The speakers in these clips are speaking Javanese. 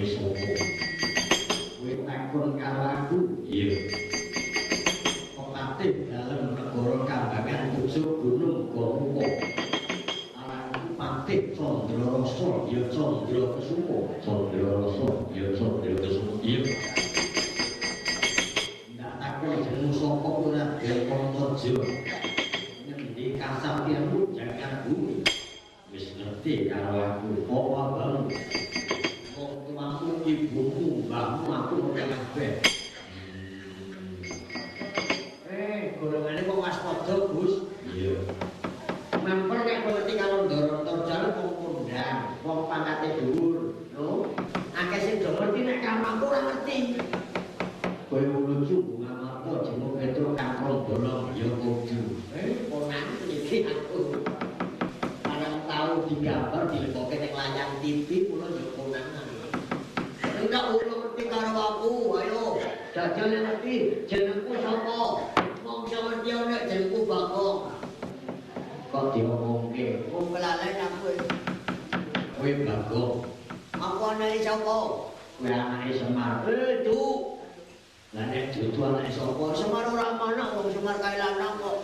jenenge sapa? Kowe takon karo aku. Iya. Pepatih dalem negara Kambangan Pucuk Gunung Gomuko. Alanku patih Candrarasa ya Candrakusuma. Candrarasa ya Candrakusuma. Iya. Ndak takon jeneng sapa ora Depontojo. Ngendi kasaktianmu jangan bumi. Wis ngerti karo aku apa bang. Wong tuamu ibumu mbahmu aku ora kabeh. Golongane kok waspada Gus. Iya. Memper nek kowe ngerti karo Ndara Antarjalo wong kondang, wong pangkate dhuwur, lho. Akeh sing do ngerti nek kamaku ora ngerti. Kowe lucu bunga mata jeneng Petro Kangkong bolong ya kudu. Ponan iki aku. Digambar dilebokke ning layar TV kula yo konangan. Enggak ulo ngerti karo aku, ayo. Dajal ngerti jenengku sapa? Wong Jawa dia nek jenengku Bagong. Kok diomongke? Wong kelalen aku. Kowe Bagong. Aku anake sapa? Kowe anake Semar. Du. Lah nek dudu anake sapa? Semar ora manah wong Semar kae lanang kok.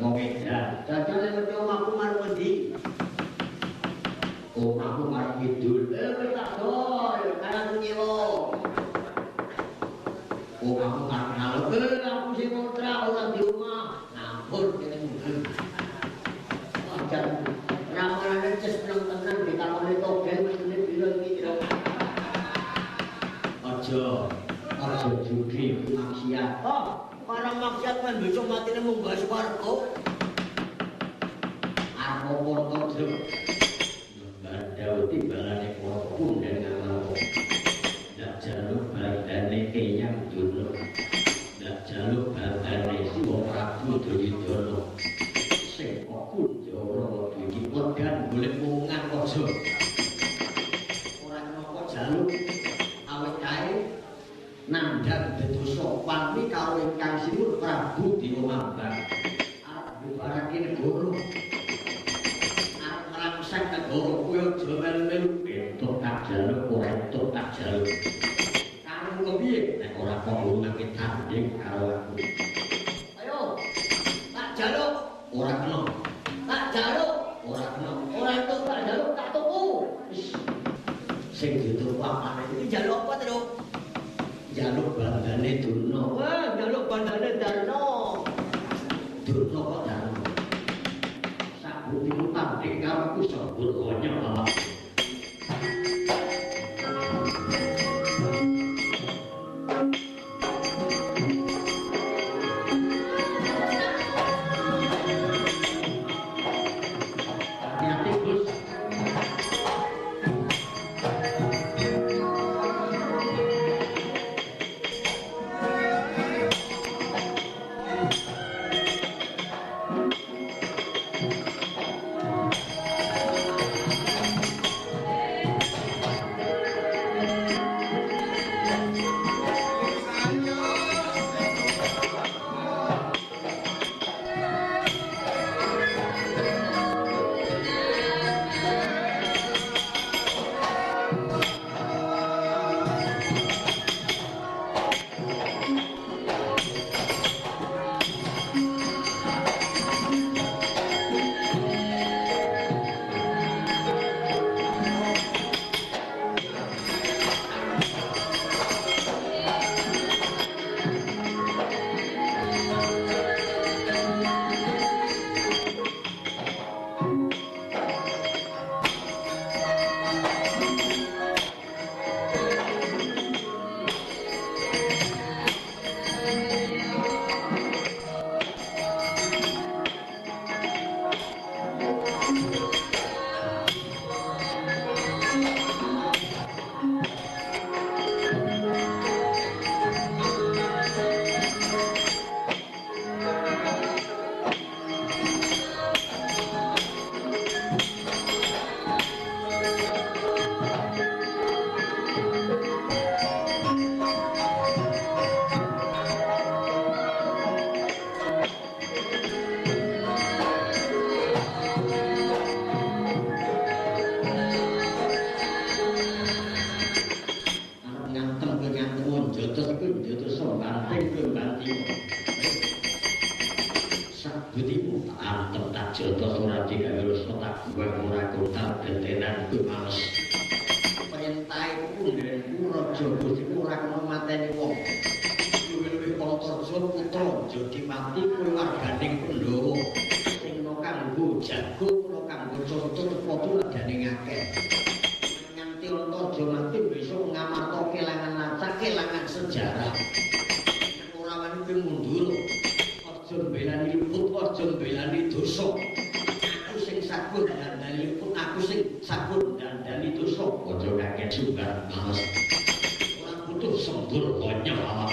Wong edan. Dajal ngerti omahku marang endi? Omahku marang kidul. Wis tak dol, kaya nyewa. Omahku marang ngalor. Aku sing kontrak ora di omah. Ngampur kene mungkin. Wajar. Ramarane ces meneng tenan ditakoni togel mestine piro iki. Aja judi maksiat. Oh, para maksiat men besok matine munggah swarga. Aku Pontojo. Bandau timbalane pun dan ngamal. Ndak jaluk bandane kenyang dono. Ndak jaluk bandane Siwa Prabu Duryudana. Sing kok kunjara iki wegan golek mungan aja. Ora kenapa jaluk awet kae nandhang dedosa wani karo ingkang sinuwun Prabu Dimambang. Arep bubarake negara. Arep ngrangsang negara kuwi aja melu-melu entuk tak jaluk ora entuk tak jaluk. Karo kepiye nek ora kok ngurungake tanding karo aku. Ayo. Tak jaluk ora kena. Tak jaluk ora kena. Ora entuk tak jaluk tak tuku. Wis. Sing dituku apane iki jaluk apa terus? Jaluk bandane Durna. Wah, jaluk bandane Darna. Durna kok Darna. Sabuniku tanding karo aku sabun konyol. gue ora kontak gentenan kuwi males. Perintah punden raja Gusti ora kena mateni wong. Luwih-luwih Antarja putra Jodimati kuwi warganing Pandhawa. Sing ana kanggo jago, ana kanggo conto padha ladane akeh. Nganti Antarja mati besok ngamarta kelangan nacak, kelangan sejarah. Ora wani kuwi mundur. Aja mbelani luput, aja mbelani dosa. Aku sing sabun dandani luput, aku sing sabun dandani dosa. Aja kaget sumbar males. Ora butuh sembur konyol.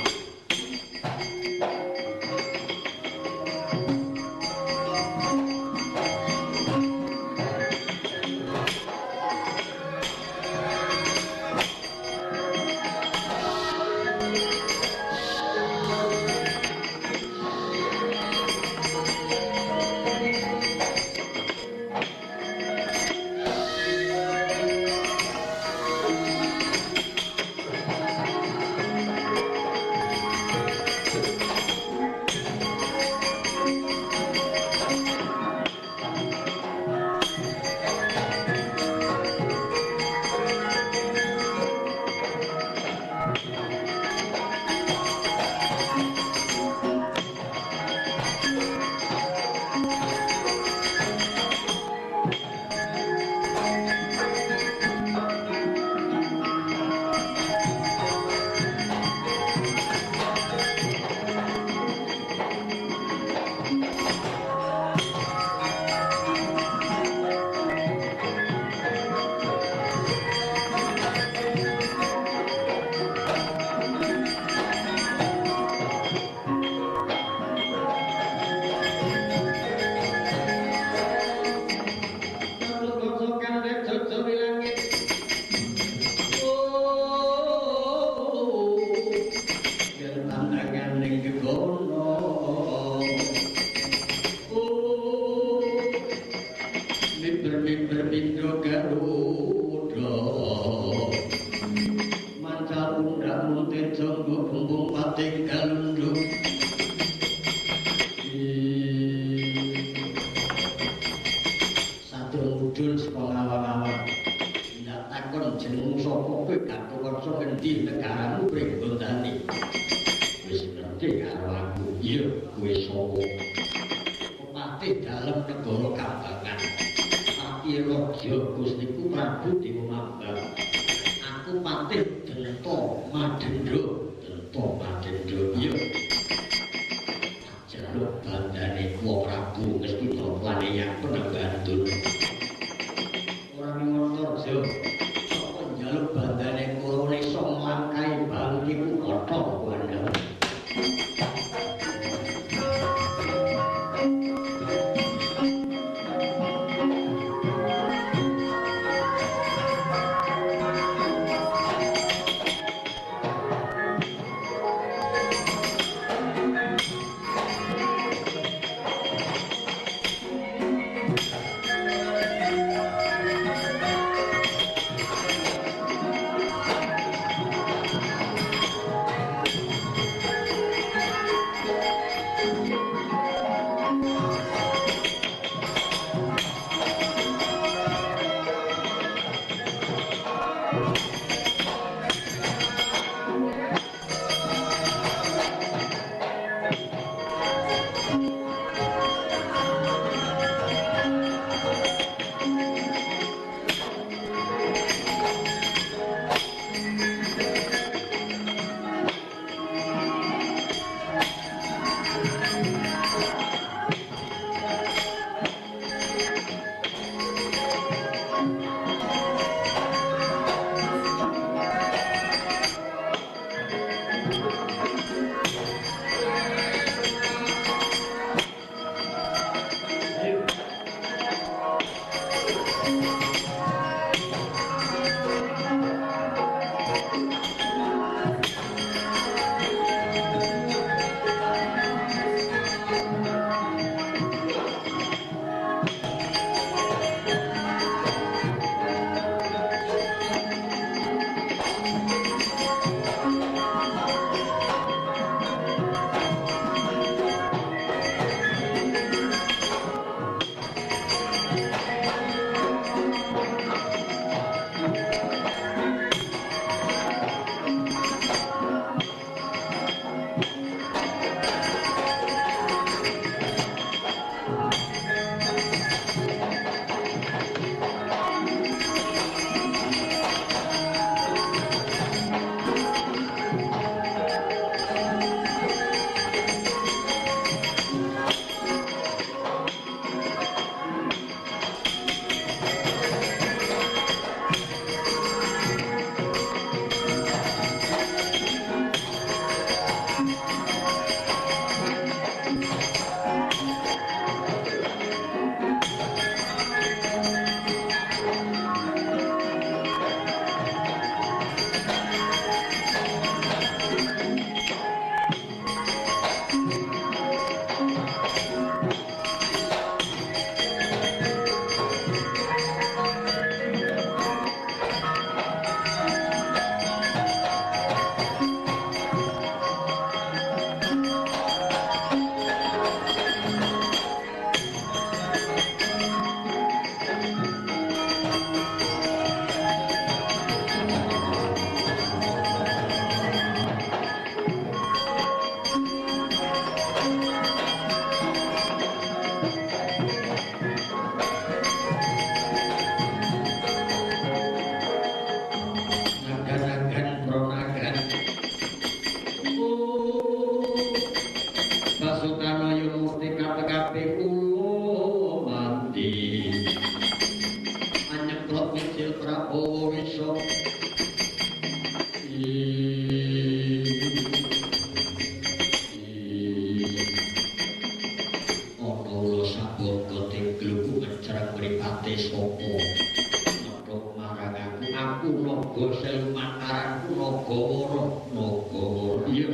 aku naga seluman aranku Nagawara Nagawara iya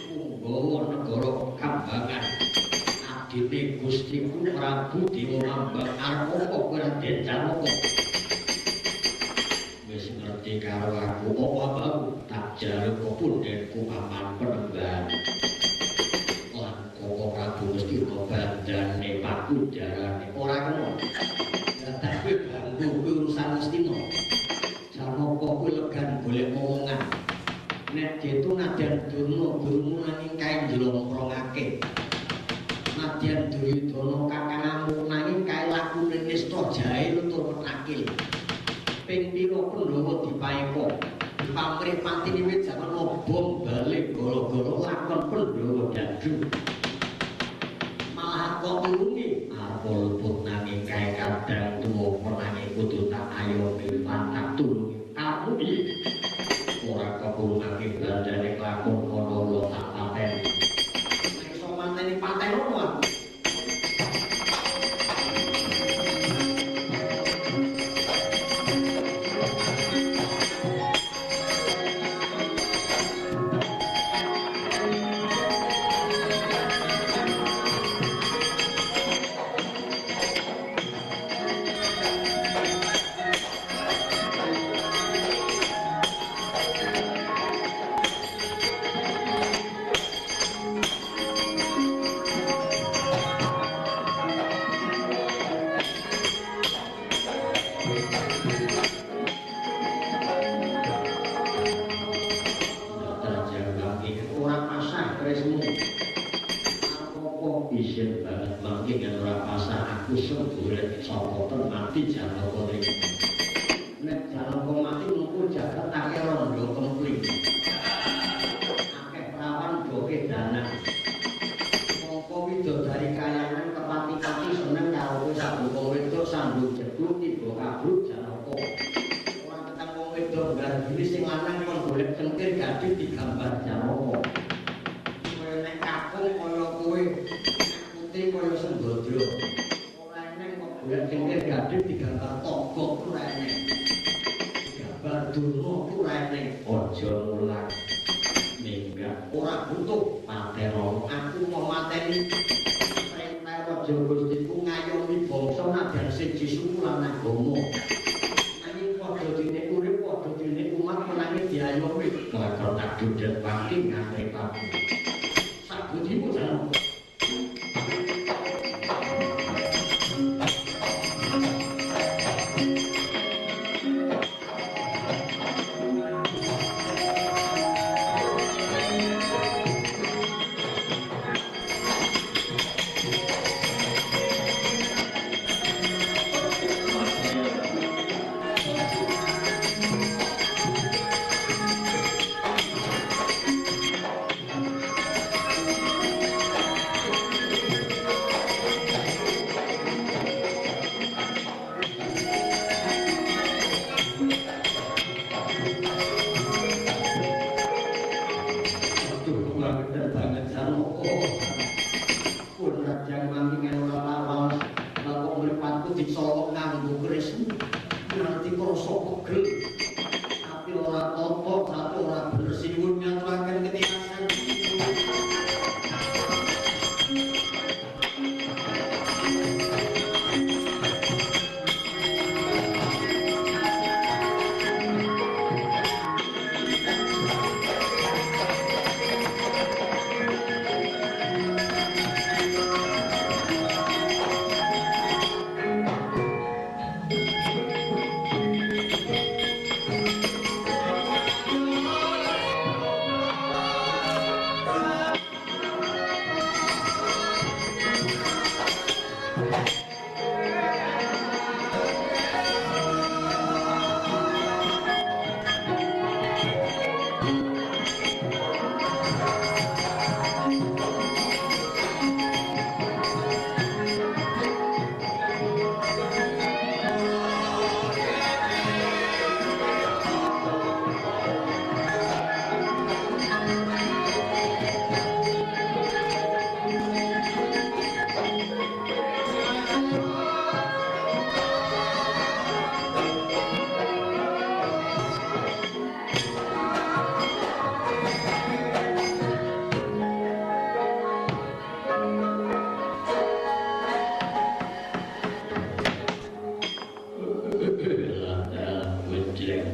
Punggawa negara Kambangan adine Gustiku Prabu Dewa Mambang arep apa kowe Raden Janaka wis ngerti karo aku apa bau tak jaluk pundenku paman penemban lan Koko Prabu mesti bandane pakujarane ora kena tapi bangku urusan Astina Janaka kuwi legan golek omongan nek ditu nadyan Durna gurumu nanging kae njlongkrongake nadyan Duryudana kakangmu nanging kae lakune nista jae nutur penakil ping pira Pandhawa dipaeka pamrih patine wit jaman bom balik gara-gara lakon Pandhawa dadu malah kok tulungi apa luput nanging kae kadang tuwa menangi kudu tak ayomi lan tak tulungi kamu piye ora kepulungake bandane lakon ana tak pateni nek iso manteni pateni aku mati Janaka mriki. Nek Janaka mati mengko jagat akeh rondo kempling. Akeh prawan joge danan. Mongko widodari kayangan kepati-pati seneng karo kowe sabuka wedok sambung jebluk tiba kabruk Janaka. Ora ketang wong wedok garbine sing lanang kon golek cengkir gadhe digambar Janaka. Kowe nek kakung kaya kowe putih kaya Sembadra. Golek cengkir gadhe digambar togok ora enek. Gambar Durna ora enek. Aja mulang. Minggat ora butuh pateno. Aku mau mateni perintah Raja Gustiku ngayomi bangsa nadyan siji suku lan agama. Nanging padha dene urip padha dene umat menangi diayomi. Lakon tak dudet pati ngantri papu. Sabudimu Janaka.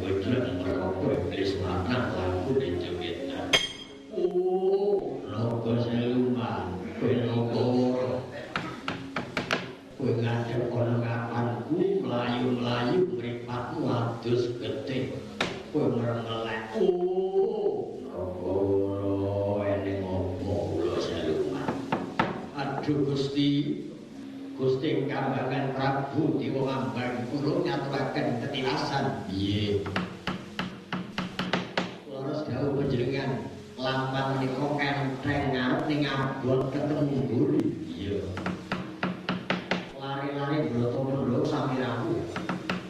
wedhus merkopo iblis matang lampu dijogetan. Oh, naga seluman, kowe naga kowe ngadep ana kapanku mlayu-mlayu mripatmu adus getih. Kowe merengelek. Oh, naga eneng apa kula seluman. Aduh Gusti. Gusti Kambangan Prabu Dewa Ngambang kula nyaturaken ketilasan. Piye? Leres dawuh panjenengan lampah menika kentheng ngarep ning abot ketemu mburi. Iya. Lari-lari broto-broto sami rawuh.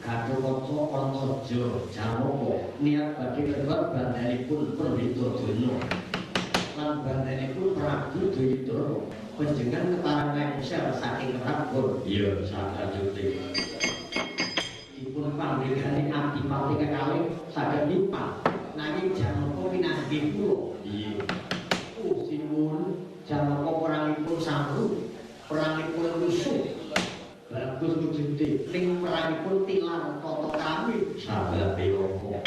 Gatotkaca Antaja Janaka niat badhe lebet bandanipun Pandhita Dana. Lan bandanipun Prabu Dayudara. Panjenengan keparang lengsel saking Prabon. Iya, sakajute. Dipun pamrigani Adipati kekalih saged nipat nanging Janaka pinanggih kula. Iya. Oh, sinuwun Janaka perangipun samru, perangipun lusuh. Bagus Gusti, ning perangipun tilar tata kami sababe apa?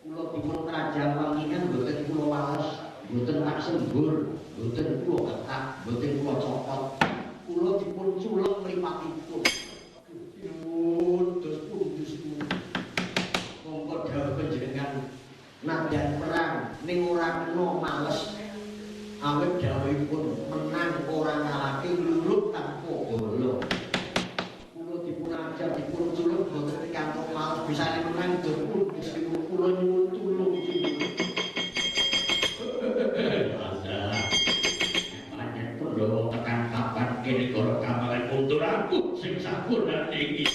Kula dipun krajang wangingan boten kula wales, boten tak sembur. Boten kula ketak, boten kula copot. Kula dipun culek mripatipun. Nuwun dos pundhusmu. Monggo dawuh panjenengan nadyan perang ning ora kena males. Awit dawuhipun menang ora ngalahke lurut tanpa bala. Kula dipun ajar dipun culek boten kanthi males bisane menang dos pundhusmu. Kula nyuwun tulung Lho tekan kapan kene karo Kambangan Untur aku sing sampurna iki.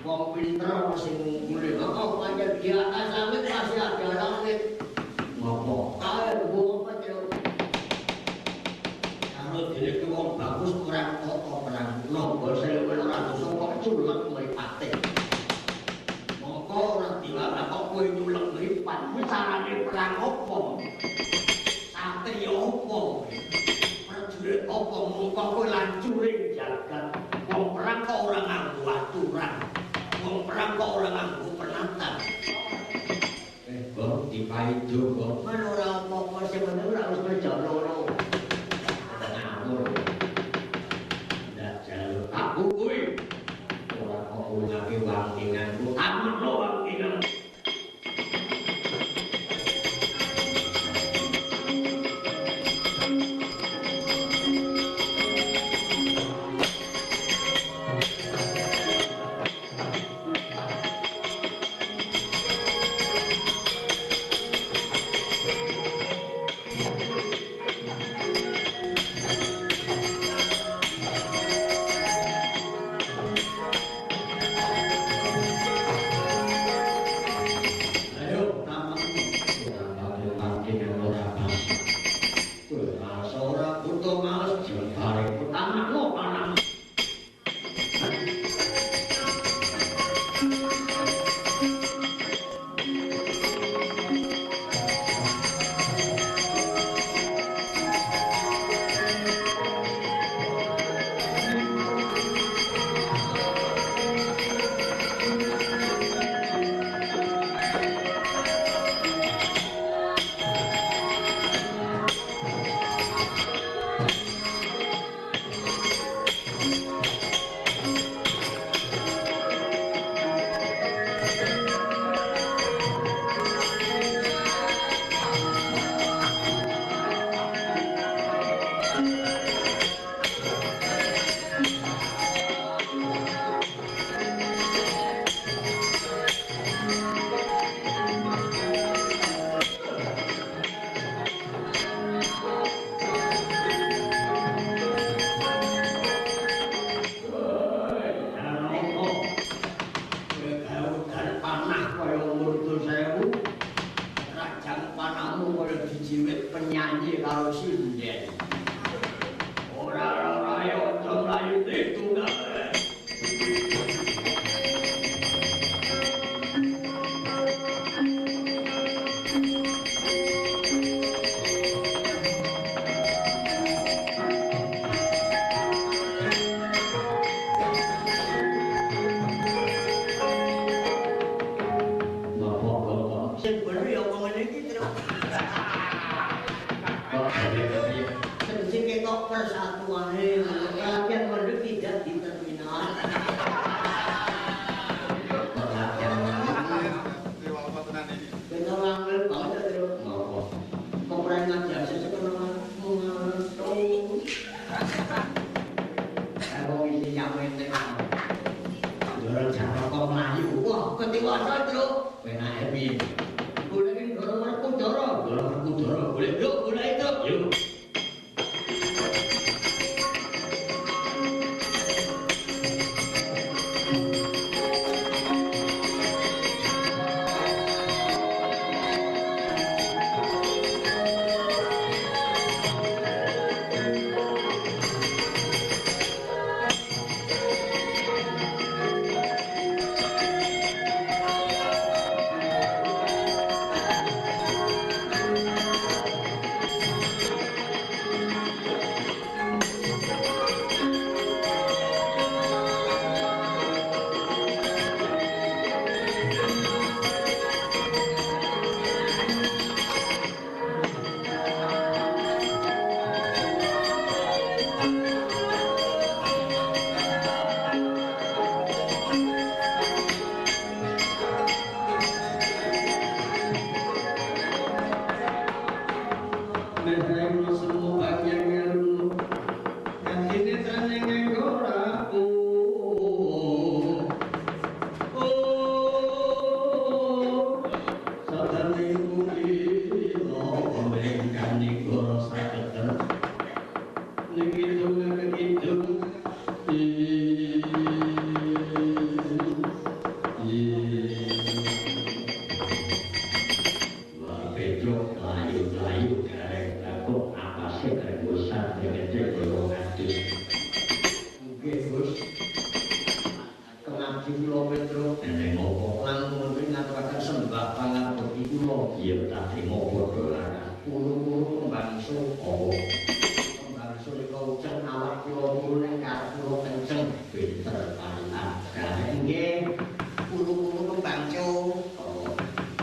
Wong pinter sing ngule kok pancen dia asale masih ada dipaidoko. Man ora apa-apa sing penting ora wis kerja loro. Ngawur. Ndak jaluk aku kuwi. Ora kok ngake wanginanku. Amun lo wanginan.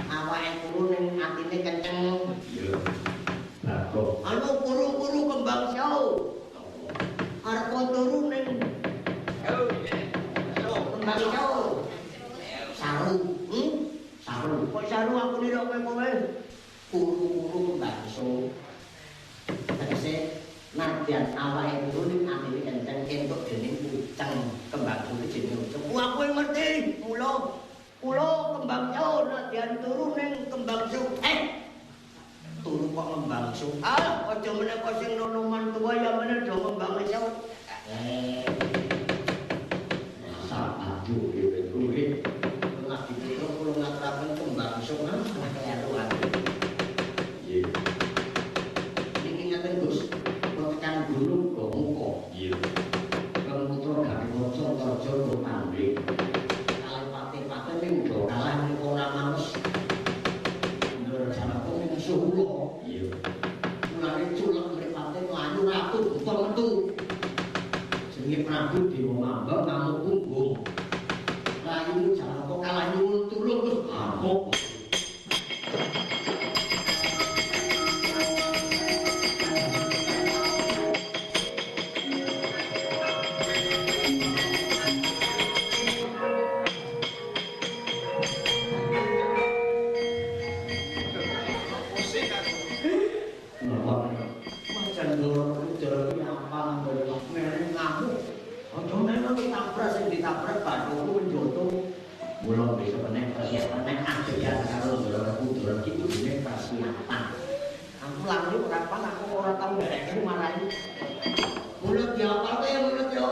Awake kulo ning ati ini kenceng. Iya. Bagus. Anu kuru-kuru kembang jauh. Arep turu ning kembang jauh. Saru, saru. Kok saru aku nira kowe? Kuru-kuru kembang jauh. Tegese nadyan awake dhewe ning atine kenceng entuk dening puceng kembang jauh jenenge. Aku ngerti, Kula kembang jauh nadyan turu ning kembang jauh. Turu kok kembang jauh. Aja menika sing nono mantua ya meneh do kembang jauh. Masa aku iki Lagi itu kula ngaturaken kembang jauh nang kelaruan. Iya. Niki ngaten Gus. Kula tekan gunung kok muka. Iya. Kemutur gak maca raja kok pamrih. Pati-pati ning do kalah ning ora manes. Ndur janaku ning Solo. Iya. Mulane culek mripate mlayu ratu buta metu. Jenenge Prabu Dewa Mambang ngamuk punggung. Rayu janaku kalah nyuwun tulung Gus. Amuk. Ditabrak bathukku menjoto. Mula besok meneh persiapan adegan karo ndoro-ndoro iki kudune persiapan. Aku lali ora apa aku ora tau ndereke marahi. Mulut diapalke mulut yo.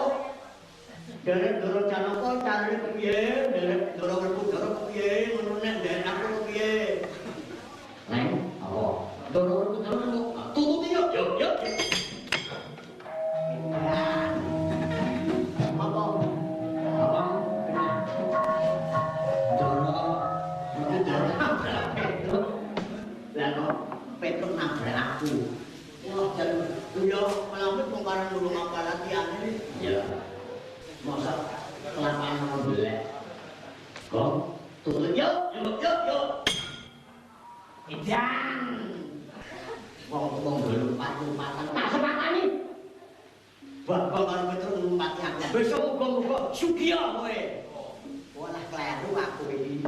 Derek Ndoro Janaka carane kepiye? Derek Ndoro Werkudara kepiye? Ngono nek ndek aku kepiye? Neng, apa? Ndoro Werkudara tututi yo. Yo. Petruk nabrak aku. Wah, jan yo melamun kongkaran dulu ngapa latihan Ya. Masa kelamaan mau belek. Kok Turun yo. Edan. Wong lumpat-lumpatan. Tak sepatani. Bapak karo Petruk ngumpati aku. Besok muga-muga sugih kowe. Walah kleru aku iki.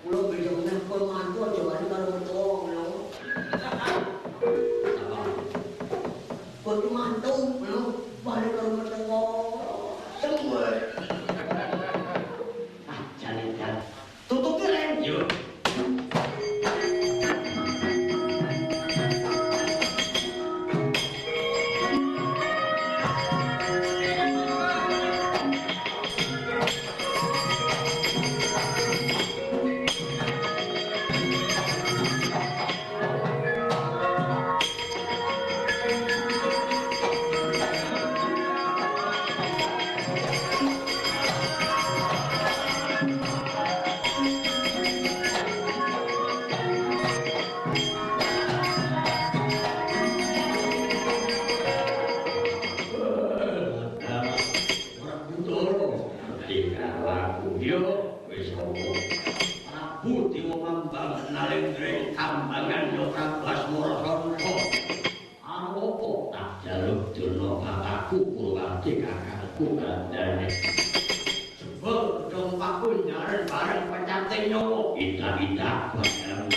Kula besok nang mantu aja wani karo metu ngono. Kok mantu ngono, wani karo metu. Semua. Jalan. Tutup ren. yo. Prabu Dewa Mambang nalendring kambangan yo Prabas Marasanta. Apa tak jaluk durna kataku Purwati kakangku kandhane. Jebul dompakku nyaren bareng pecanting nyawa. Indah-indah bareng.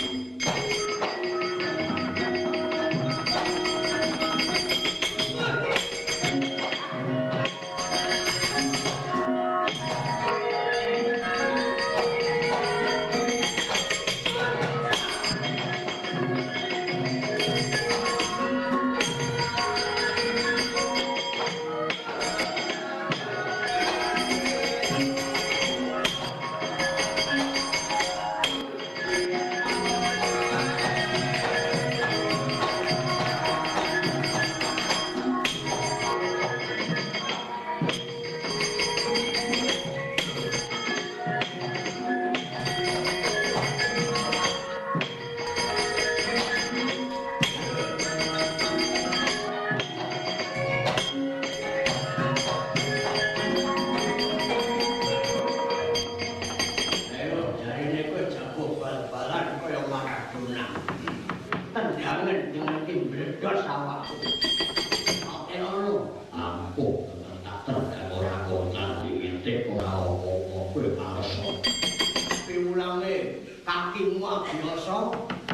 ngedos awakku. Oke ngono. Ampun, tak terkan ora kontan diwitik ora apa-apa kowe palsu. Piwulange kakimu biasa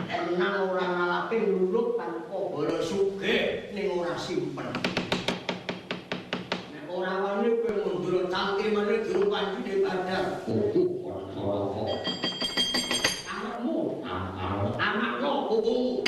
tenang ora ngalake luluk tanpa bala sugih ning ora simpen. Nek ora wani kowe mundur cangkemane juru pancine badar. Kuku ora Anakmu, anakno kuku.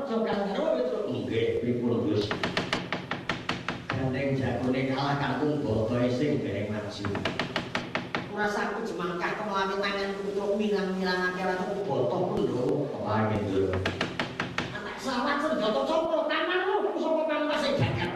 jogan karo Petruk. Nggih, pripun Gus? Gandeng jagone kalah kangkung botohe sing dereng maju. Rasaku jemangkah kemlawi tangan Petruk milang-milangake aku boto pun lho. Apa gitu? Anak sawat senjata sapa tamanmu sapa taman sing gagal.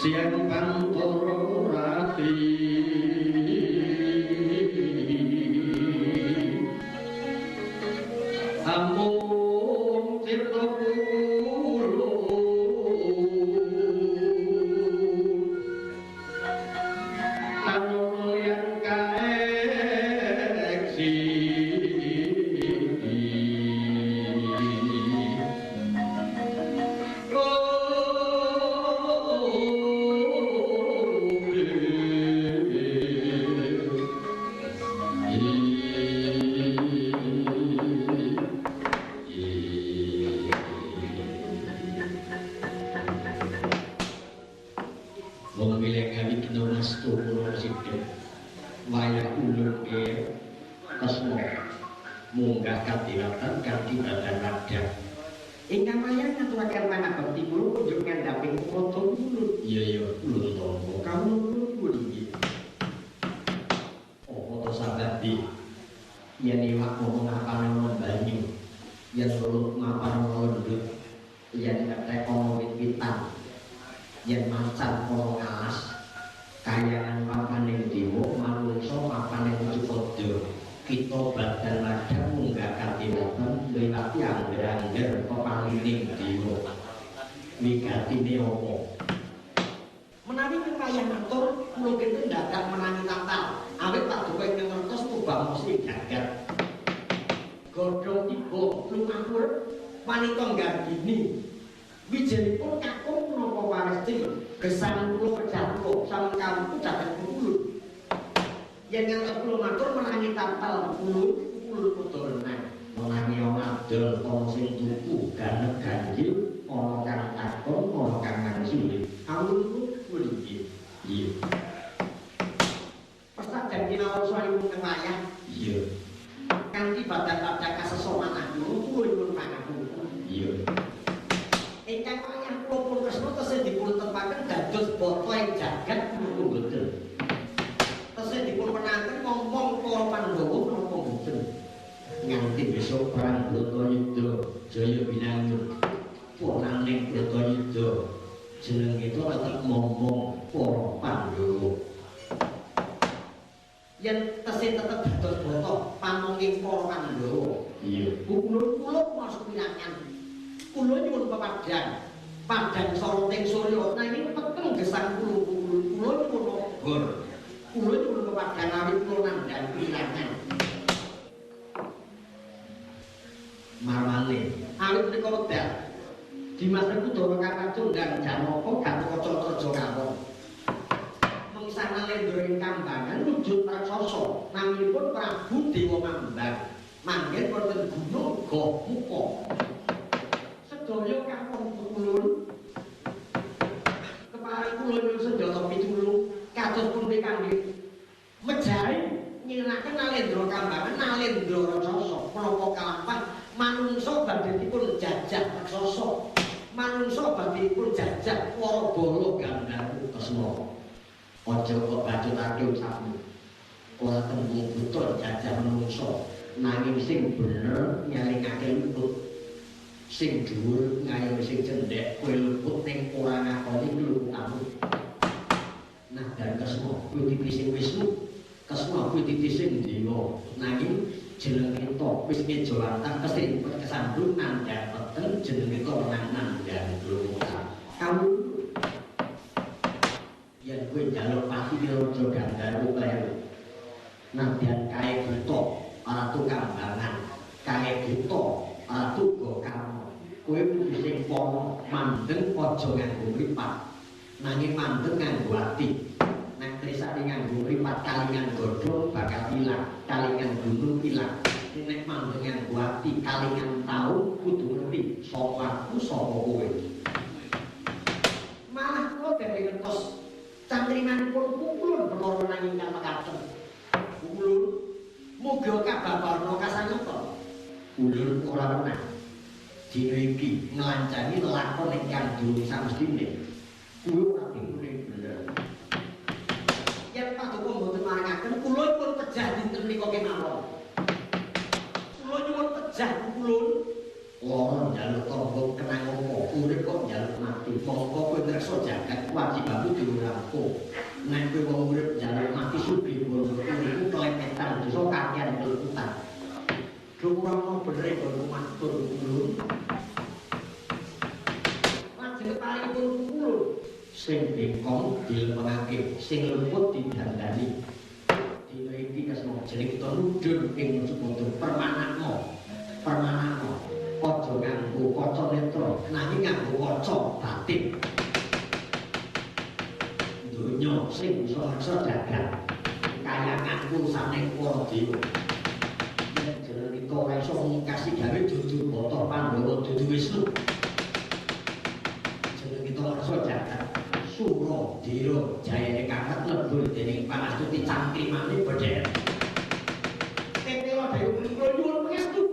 siang pantoro rati ampun tirta kulo nanono yang kaeksi wayah ulun ke kesmo munggah katiratan kanthi badan wadah ingkang wayah ngaturaken manah bekti kula kunjung ngandhaping foto ulun iya ulun tombo kamu ulun pundi foto sabadi yen iwak ngomong apa nang banyu yen welut mapan londut yen ketek ana wit-witan yen macan ana ngalas kayangan papaning dewa manungsa papaning cupada kita badan wadah munggah katiratan liwati angger-angger pepalining dewa wigatine apa menawi kaya matur kula kene ndadak menangi tatal awit tak duwe ing ngertos tubang mesti jagat godhong tiba lumampur wanita nggardini wijenipun kakung menapa waresti gesang kula pejah kula sampun kawula jagat ulun yen ngantos kula matur menangi tampal ulun padha renang menangi ngadol ana sing tuku ganeg ganjil ana kang takon ana kang manjuli ulun pundi iya pesak janji nawon suwayung teng wayah iya kanthi badan-badan kasesoman aku ulun pangaku iya ingkang wayah kula pun tresna tesih dipun tepaken dados bata ing jagat kula mboten. Tesih dipun penanten ngomong para Pandhawa menapa mboten. Nganti besok perang Bratayuda jaya binangun. Ponaning Bratayuda jeneng itu tetep ngomong para Pandhawa. Yen tesih tetep dados bata pamongking para Pandhawa. Iya. Kula masuk wilangan. Kula nyuwun pepadang padang soroting surya nanging peteng gesang kula nyuwun obor kula nyuwun pepadang awit kula nandhang wilangan marwane awit menika wedal Dimas Kudawa Kakacundang Janaka Gatotkaca Treja Kawon mengsana lendra ing Kambangan wujud raksasa naminipun Prabu Dewa Mambang manggen wonten gunung Goh Muka sedaya kakung ulun kepareng kula nyuwun senjata pitulung kados pundi kangge mejahi nyinaken Nalendra Kambangan Nalendra raksasa menapa kalampah manungsa badhe dipun jajah raksasa manungsa badhe dipun jajah para bala Gandharu Kresna aja kok bacutake usahamu ora tembung betul jajah manungsa nanging sing bener nyalingake luput sing dhuwur ngayomi sing cendhek kowe luput ning ora ngakoni luputmu. Nah dan Kresna kuwi dipising Wisnu, Kresna kuwi dipising Dewa. Nanging jeneng kita wis meja lantang kesempet kesandung nandhang peten jeneng kita nandhang luput. Kamu yen kowe njaluk pati Raja Gandharu kleru. Nadyan kae buta Ratu Kambangan, kae buta Ratu Gokama. Kowe kudu sing pono mandeng aja nganggo mripat nanging mandeng nganggo ati nek trisane nganggo mripat kalingan godhong bakal ilang kalingan gunung ilang nek mandeng nganggo ati kalingan tau kudu ngerti sapa aku sapa kowe malah kula dhewe ngertos cangkringanipun kulun perkara nanging kang mekaten kulun muga kababarna kasanyata ulun ora menang dina iki nglancani lakon ingkang durung samestine kuwi ora dipune bener yen paduka mboten maringaken kula pun pejah dinten nika kemawon kula nyuwun pejah kulun lara njaluk tombok kenang apa urip kok njaluk mati mongko kowe ngreksa jagat kewajibanmu diurampung. Nek kowe wong urip njaluk mati sugih iku kelepetan dosa kakean kelutan. Durung bener kok matur ulun. Lajeng paling ulun sing bengkong dilemengake, sing luput didandani. Dina iki kasmo jeneng kita mudhun ing Sukodo permanakno. Aja nganggo kaca netra, nanging nganggo kaca batin. Donya sing iso jagat kayangan kursane para dewa. Yen jeneng kita ora iso ngingkasi gawe dudu Bata Pandhawa dudu Wisnu. Jeneng kita ora iso jagat Sura Dira jayane kakak lebur dening Panastuti cangkrimane bedher. Tetela dewe kula nyuwun pangestu.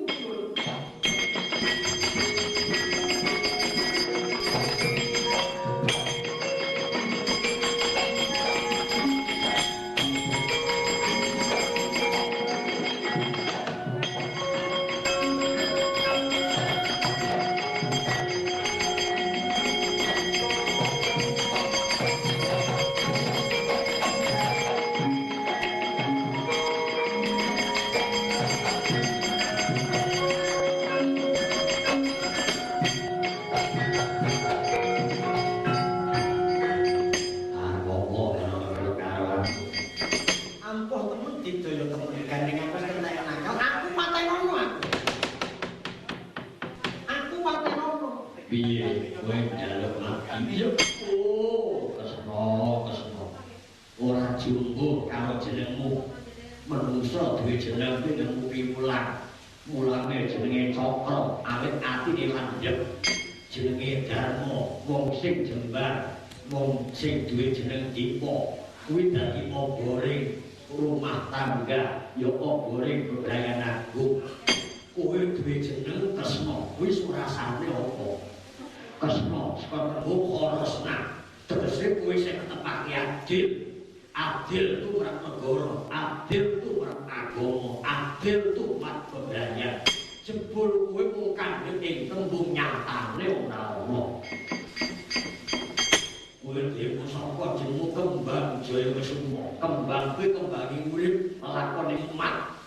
Sing duwe jeneng Dipa kuwi dadi obore rumah tangga ya obore bebrayan agung. Kowe duwe jeneng Kresna wis ora sane apa. Kresna saka tembung Kharasna tegese kowe sing ketepake adil. Adil itu marang negara, adil itu marang agama, adil itu marang bebrayan. Jebul kowe mung kandhet ing tembung nyatane ora ono. Kowe dhewe sapa jenengmu Kembang Jaya Kusuma. Kembang kuwi kembangi urip lakone umat.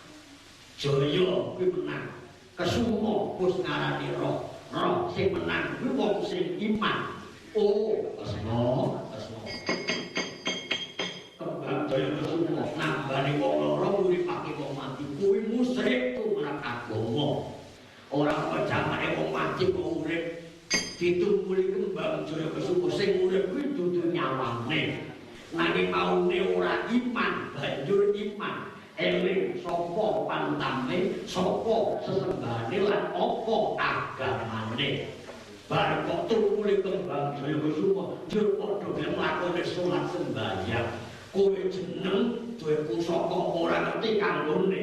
Jaya kuwi menang. Kusuma wis ngarani roh. Roh sing menang kuwi wong sing iman. Oh, Kresna. Kembang Jaya Kusuma nambani wong lara uripake wong mati. Kuwi musyrik tumrap agama. Ora kok jamane wong mati kok urip. Ditumpuli Kembang Jaya Kusuma sing urip kuwi dudu nyawane. Nanging maune ora iman, banjur iman. Eling sapa pantame, sapa sesembahane lan apa agamane. Bar kok tumpuli Kembang Jaya Kusuma, njur padha gelem lakone salat sembahyang. Kowe jeneng duwe pusaka ora ngerti kanggone.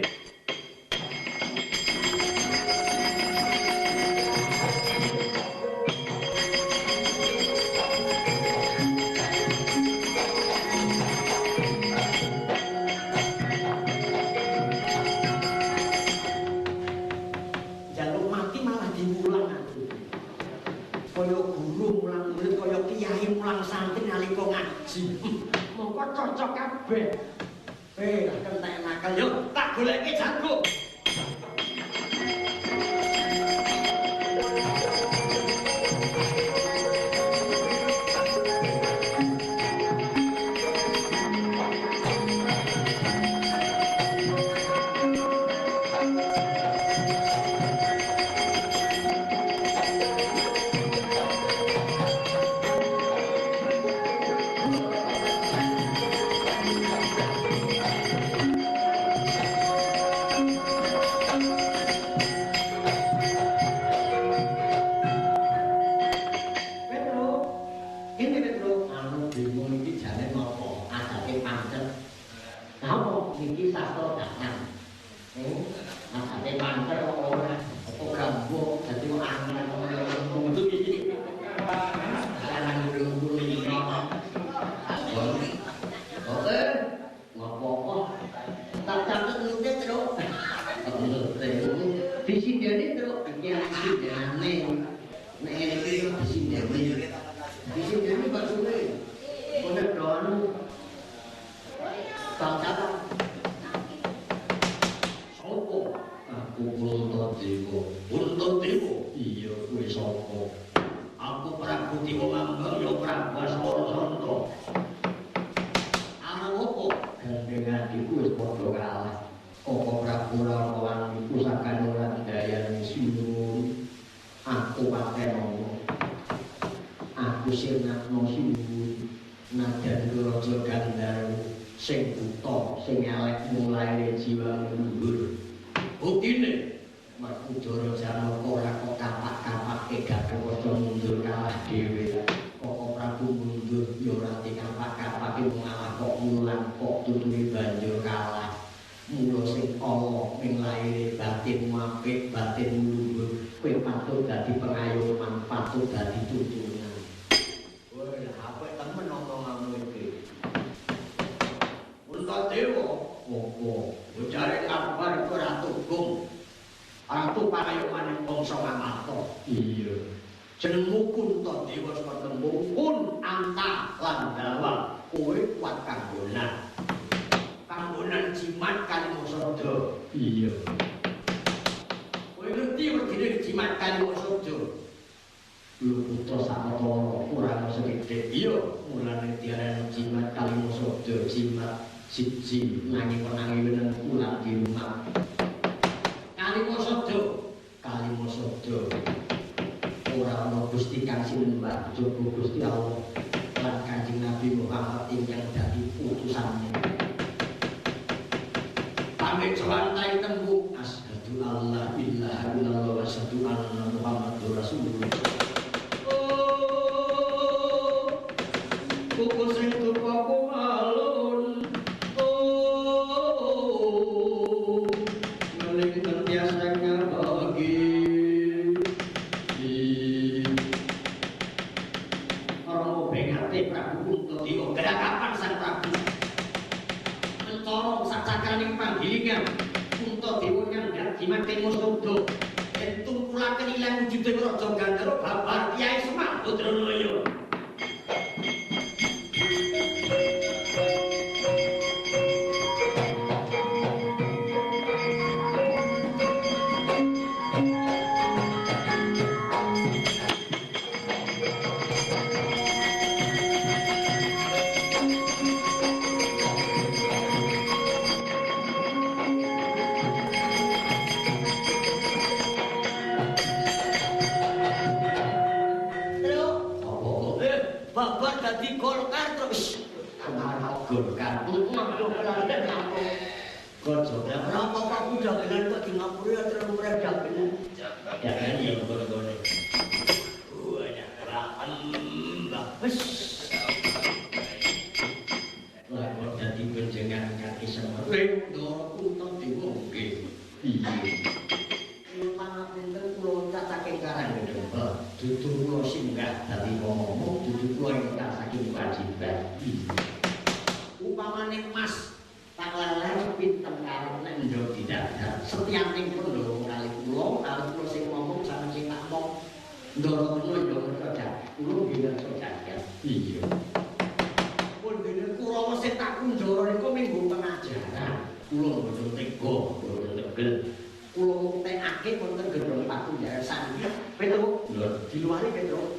Mongko cocok kabeh. Kentek nakal yo tak goleki jago. Di sini Pak Sule. Konek doanu. Bangsa sopo? Aku Puntadewa. Iya, kuwi sopo? Aku Prabu Dewa Mambang ya Prabu Asmara Santa. Ana opo? Gandengan iku wis padha kalah. Apa Prabu Rarawan iku sakane ora ndayani sinuwun. Aku patenono. Aku sing nakno sinuwun. Najan Raja Gandharwa sing buta, sing elek mulai jiwa luhur. Buktine Makudara Janaka ora kok kapak-kapake Gagawaca mundur kalah dhewe. Kok Prabu mundur ya ora dikapak-kapake malah kok mulang kok tutune banjur kalah. Mula sing ala ning laire batin apik, batin luhur. Kowe patut dadi pengayoman, patut dadi tutunan. Woi, apik temen omonganmu iki. Puntadewa, opo? Jare kabar iku Ratu Gung. Ratu pangayoman bangsa Amarta. Iya. Jenengmu Puntadewa saka tembung Pun Anta lan Dawa. Kowe kuat kanggonan. Kanggonan jimat Kalimasada. Iya. Kowe ngerti wegine jimat Kalimasada? Lho putra Samatara ora sedikit. Iya, mulane diarani jimat Kalimasada, jimat siji nanging penanginan ulang di rumah. Kalimasada ora ana Gusti kang sinembah jaba Gusti Allah lan Kanjeng Nabi Muhammad ingkang dadi utusane. Pamit sawantai tembung asyhadu alla ilaha illallah wa asyhadu anna Muhammadur Rasulullah. Buku sing tuku malun. Gerakapan sang Prabu mencorong sacakraning panggilingan Puntadewa nyandhak jimat Kalimasada yen tumpulaken ilang wujude Raja Gandharwa babar Kyai Semar Badranaya. Bapak dadi Golkar terus. Kenapa Golkar? Gojo, kenapa Pak dagelan kok di Ngapura terus murah dagelan? Dagelan ya gone-gone. Banyak rapan mbak. Wes. Lah kok dadi benjengan kaki Semar. Ndoro Puntadewa nggih. Iya. Pangapunten kula cacake Karanggendheng. Dudu kula singgah dadi ngomong, dudu kula ingkang saking kewajiban. Upamane Mas tak leler pinten karo nek ndok didadak. Setianing pun lho kali kula sing ngomong sampe sing tak mong. Ndoro kula yo kerja. Kula bilang jagat. Iya. Pun dene Kurawa sing tak kunjara niku minggu pengajaran. Kula mboten tega, mboten tegel. Kula ngekake wonten gedhong pakunjaran. Petro, di luar Petro.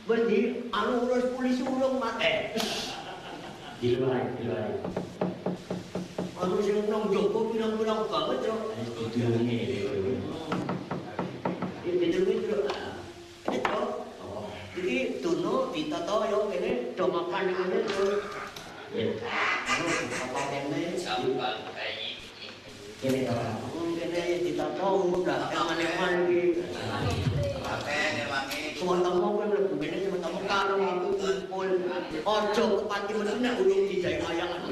Berarti anu urus polisi ulung mate. Di luar. Anu sing nang jopo pirang-pirang banget, Tro. Kudu ngene. Petro. Petro. Iki dono ditata yo kene do makan ngene, Tro. Ya. Anu apa kene sampang bayi. Kene to. Kene ditata udah eman-eman iki. Suwon temu kowe mlebu kene sing temu karo aku kumpul. Aja kepati mesti nek ulung dijai ayangan.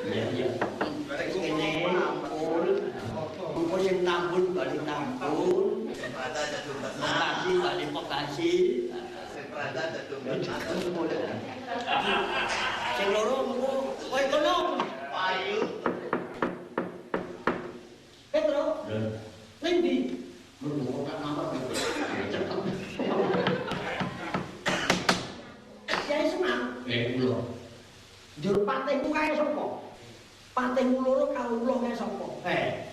Iya. Kene ampun. Kumpul sing tambun bali tambun. Makasih bali makasih. Sing loro mengko kowe kono. Ayo. Petro. Lendi. Mengko tak nomor. Patih loro kawula kae sapa?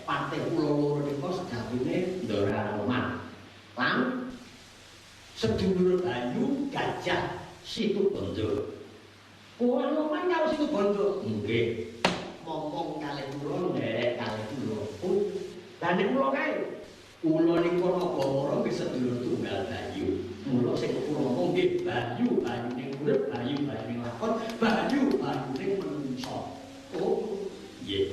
Patih loro niku sedawine Ndara Roman. Lan sedulur Bayu Gajah Situbanda. Roman karo Situbanda. Nggih. Momong kalih kula nderek kalih kula. Lah nek kula kae kula niku Nagara nggih sedulur tunggal Bayu. Mula sing kula ngomong nggih Bayu ning urip, Bayu ning lakon, Bayu ning menungso. Oh, nggih.